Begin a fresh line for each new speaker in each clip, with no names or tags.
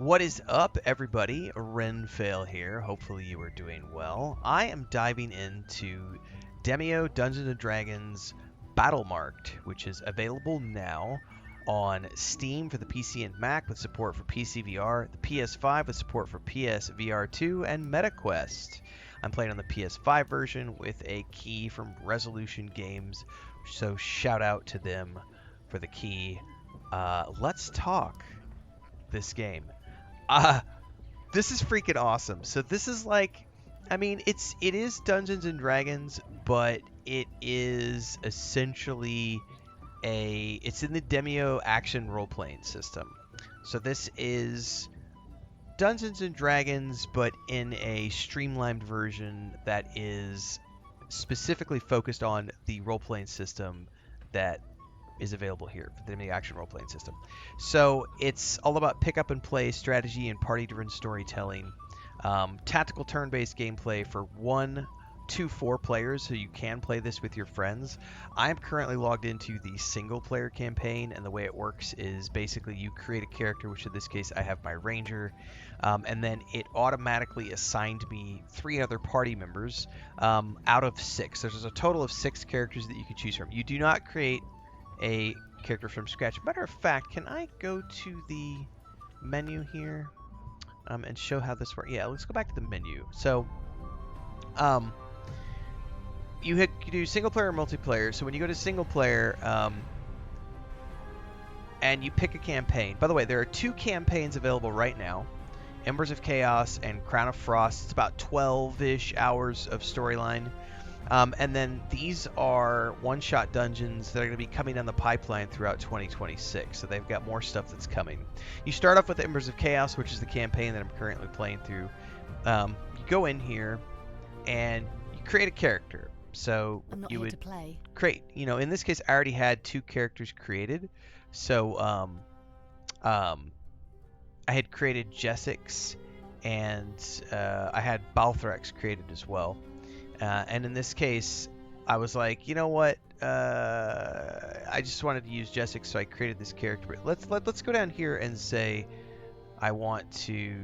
What is up, everybody? Renfail here. Hopefully you are doing well. I am diving into Demeo Dungeons & Dragons Battlemarked, which is available now on Steam for the PC and Mac with support for PC VR, the PS5 with support for PS VR 2, and MetaQuest. I'm playing on the PS5 version with a key from Resolution Games, so shout out to them for the key. Let's talk this game. This is freaking awesome. So this is like, I mean, it is Dungeons and Dragons, but it is essentially it's in the Demeo Action Roleplaying System. So this is Dungeons and Dragons, but in a streamlined version that is specifically focused on the role-playing system that is available here for the Demeo Action Role-Playing System. So it's all about pick up and play strategy and party-driven storytelling, tactical turn-based gameplay for 1 to 4 players, so you can play this with your friends. I'm currently logged into the single-player campaign, and the way it works is basically you create a character, which in this case I have my ranger, and then it automatically assigned me 3 other party members out of 6. There's a total of 6 characters that you can choose from. You do not create a character from scratch. Matter of fact, can I go to the menu here and show how this works? Yeah, let's go back to the menu. So you do single player or multiplayer. So when you go to single player and you pick a campaign, by the way, there are 2 campaigns available right now, Embers of Chaos and Crown of Frost. It's about 12-ish hours of storyline. And then these are one-shot dungeons that are going to be coming down the pipeline throughout 2026. So they've got more stuff that's coming. You start off with Embers of Chaos, which is the campaign that I'm currently playing through. You go in here and you create a character. So you would create, in this case, I already had 2 characters created. So I had created Jessix and I had Balthrax created as well. And in this case, I was like, you know what? I just wanted to use Jessix, so I created this character. But let's go down here and say I want to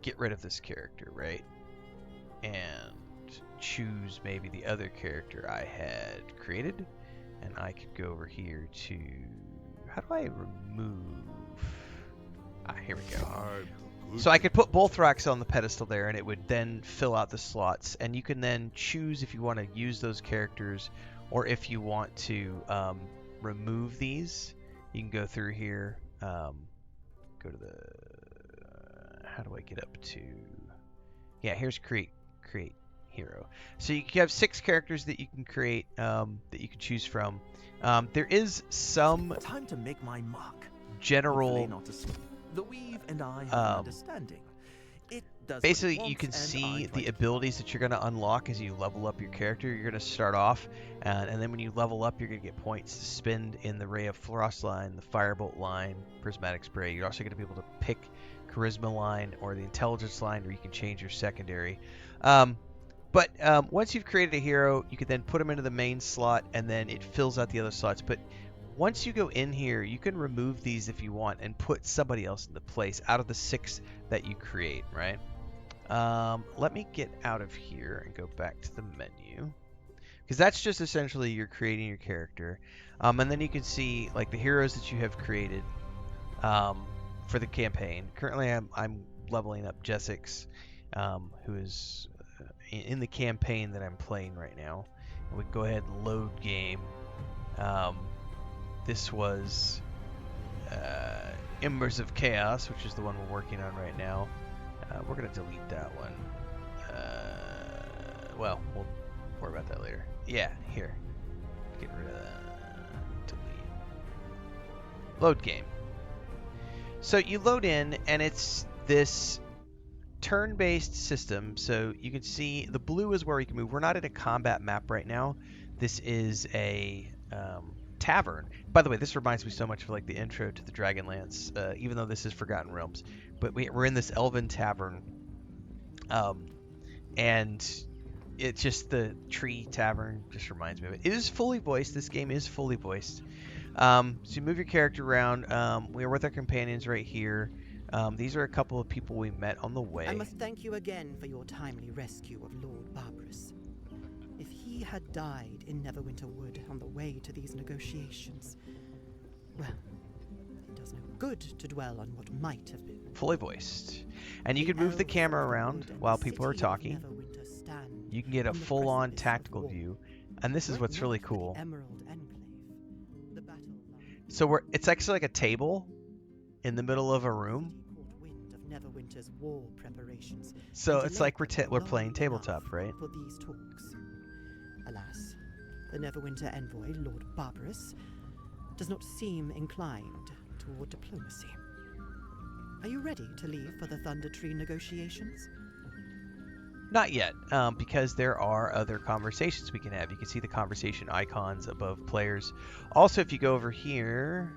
get rid of this character, right? And choose maybe the other character I had created. And I could go over here to... How do I remove... here we go. So I could put Balthrax on the pedestal there, and it would then fill out the slots. And you can then choose if you want to use those characters, or if you want to remove these. You can go through here, go to the... How do I get up to... Yeah, here's create hero. So you have 6 characters that you can create, that you can choose from. There is some
time to make my mark.
General...
The Weave and I have an understanding. It does
basically, you can see the abilities that you're going to unlock as you level up your character. You're going to start off, and then when you level up, you're going to get points to spend in the Ray of Frost line, the Firebolt line, Prismatic Spray. You're also going to be able to pick Charisma line or the Intelligence line, or you can change your secondary. But once you've created a hero, you can then put them into the main slot, and then it fills out the other slots. But once you go in here, you can remove these if you want and put somebody else in the place out of the 6 that you create, right? Let me get out of here and go back to the menu, because that's just essentially you're creating your character. And then you can see like the heroes that you have created for the campaign. Currently, I'm leveling up Jessix, who is in the campaign that I'm playing right now. And we go ahead and load game. This was Embers of Chaos, which is the one we're working on right now. We're going to delete that one. Well, we'll worry about that later. Yeah, here. Get rid of that. Delete. Load game. So you load in, and it's this turn-based system. So you can see the blue is where you can move. We're not in a combat map right now. This is a... tavern. By the way, this reminds me so much of like the intro to the Dragonlance, even though this is Forgotten Realms. But we're in this elven tavern, and it's just the tree tavern just reminds me of it. It is fully voiced. This game is fully voiced. So you move your character around. We're with our companions right here. These are a couple of people we met on the way.
I must thank you again for your timely rescue of Lord Barbarous. If he had died in Neverwinter Wood on the way to these negotiations, well, it does no good to dwell on what might have been.
Fully voiced. And you can move the camera around while people are talking. You can get a full-on tactical view. And this is what's really cool. So it's actually like a table in the middle of a room. So it's like we're playing tabletop, right?
For these talks. Alas, the Neverwinter envoy, Lord Barbarous, does not seem inclined toward diplomacy. Are you ready to leave for the Thunder Tree negotiations?
Not yet, because there are other conversations we can have. You can see the conversation icons above players. Also, if you go over here,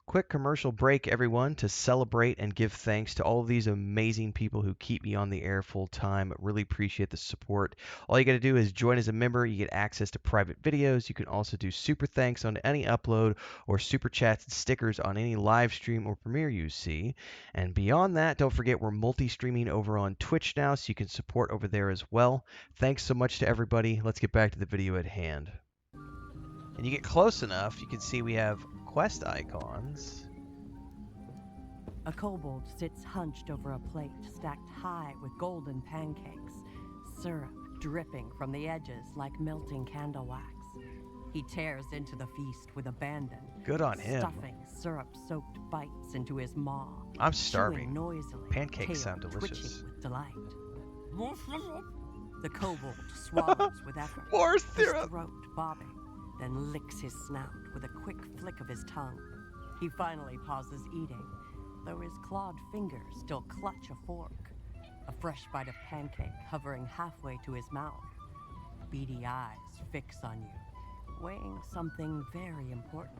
quick commercial break, everyone, to celebrate and give thanks to all of these amazing people who keep me on the air full time. Really appreciate the support. All you got to do is join as a member. You get access to private videos. You can also do super thanks on any upload or super chats and stickers on any live stream or premiere you see. And beyond that, don't forget we're multi-streaming over on Twitch now, so you can support over there as well. Thanks so much to everybody. Let's get back to the video at hand. And you get close enough, you can see we have quest icons.
A kobold sits hunched over a plate stacked high with golden pancakes, syrup dripping from the edges like melting candle wax. He tears into the feast with abandon,
Good on him.
stuffing syrup-soaked bites into his maw.
I'm starving.
Noisily,
Pancakes
tail
sound delicious.
twitching with delight. The kobold swallows with effort,
More
his
syrup!
throat bobbing, then licks his snout with a quick flick of his tongue. He finally pauses eating, though his clawed fingers still clutch a fork. A fresh bite of pancake hovering halfway to his mouth. Beady eyes fix on you, weighing something very important.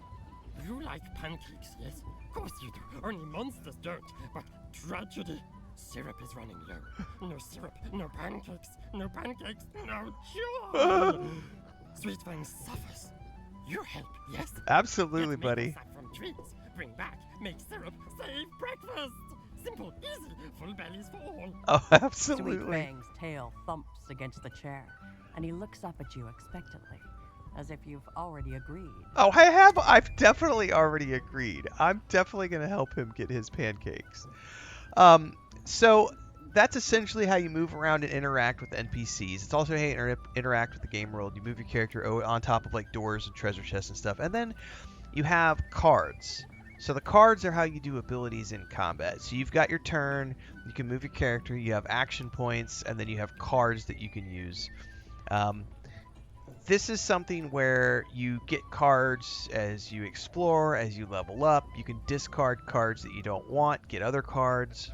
You like pancakes, yes? Of course you do. Only monsters don't. But tragedy. Syrup is running low. No syrup, no pancakes, no joy. Sweet Fang suffers. You help, yes?
Absolutely,
Get
buddy.
maple sap from trees. Bring back, make syrup, save breakfast. Simple, easy, full bellies for all.
Oh,
Sweet
absolutely.
Fang's tail thumps against the chair, and he looks up at you expectantly, as if you've already agreed.
Oh, I have. I've definitely already agreed. I'm definitely going to help him get his pancakes. So that's essentially how you move around and interact with NPCs. It's also how you interact with the game world. You move your character on top of like doors and treasure chests and stuff. And then you have cards. So the cards are how you do abilities in combat. So you've got your turn, you can move your character, you have action points, and then you have cards that you can use. This is something where you get cards as you explore, as you level up. You can discard cards that you don't want, get other cards.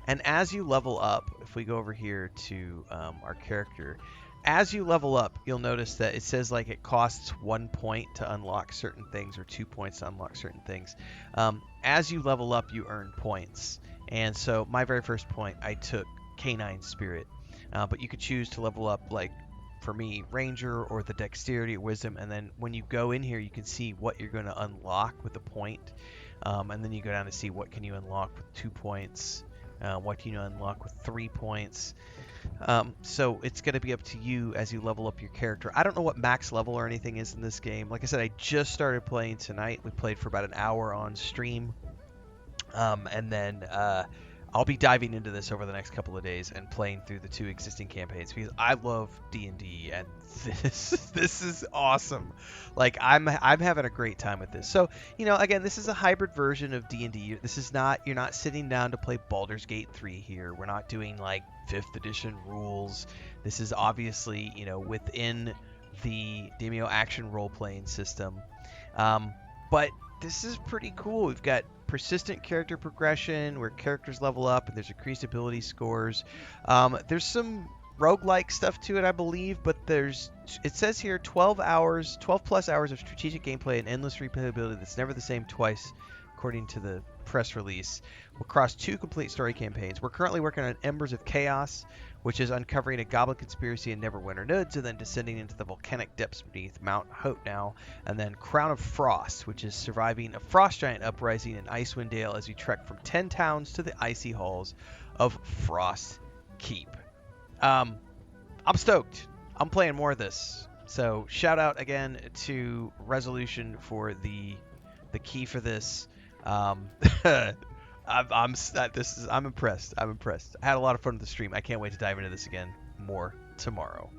And as you level up, if we go over here to our character, as you level up, you'll notice that it says like it costs 1 point to unlock certain things or 2 points to unlock certain things. As you level up, you earn points. And so my very first point, I took Canine Spirit. But you could choose to level up, like for me, Ranger or the Dexterity or Wisdom. And then when you go in here, you can see what you're going to unlock with a point. And then you go down to see what can you unlock with 2 points. What can you unlock with 3 points. So it's going to be up to you as you level up your character. I don't know what max level or anything is in this game. Like I said, I just started playing tonight. We played for about an hour on stream. And then I'll be diving into this over the next couple of days and playing through the 2 existing campaigns because I love D&D and this is awesome. Like I'm having a great time with this. So, you know, again, this is a hybrid version of D&D. This is not, you're not sitting down to play Baldur's Gate 3 here. We're not doing like 5th edition rules. This is obviously, you know, within the Demeo Action Roleplaying System. But this is pretty cool. We've got persistent character progression where characters level up and there's increased ability scores. There's some roguelike stuff to it, I believe, but it says here 12 plus hours of strategic gameplay and endless replayability that's never the same twice, according to the press release. We'll cross 2 complete story campaigns. We're currently working on Embers of Chaos, which is uncovering a goblin conspiracy in Neverwinter Noods and then descending into the volcanic depths beneath Mount Hope now. And then Crown of Frost, which is surviving a frost giant uprising in Icewind Dale as we trek from 10 towns to the icy halls of Frost Keep. I'm stoked. I'm playing more of this. So shout out again to Resolution for the key for this. I'm impressed. I had a lot of fun with the stream. I can't wait to dive into this again more tomorrow.